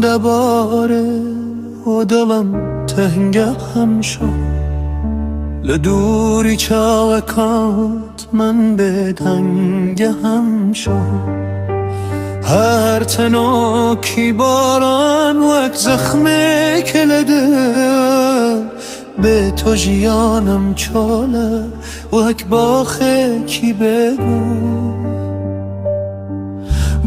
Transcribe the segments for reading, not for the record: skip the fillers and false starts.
دباره و دلم تنگه هم شد لدوری چاوکات من به دنگه هم شد هر تنوکی باران وک زخمه کلده به تو جیانم چاله وک باخه کی بگو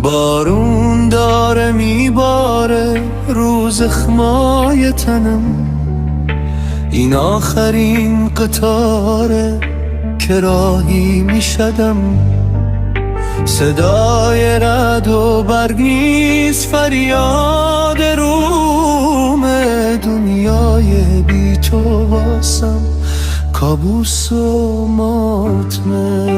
بارون داره میباره رو زخمای تنم این آخرین قطاره که راهی میشدم صدای رعد و برگ نیست فریاد روم دنیای بی تو واسم کابوس و ماتمه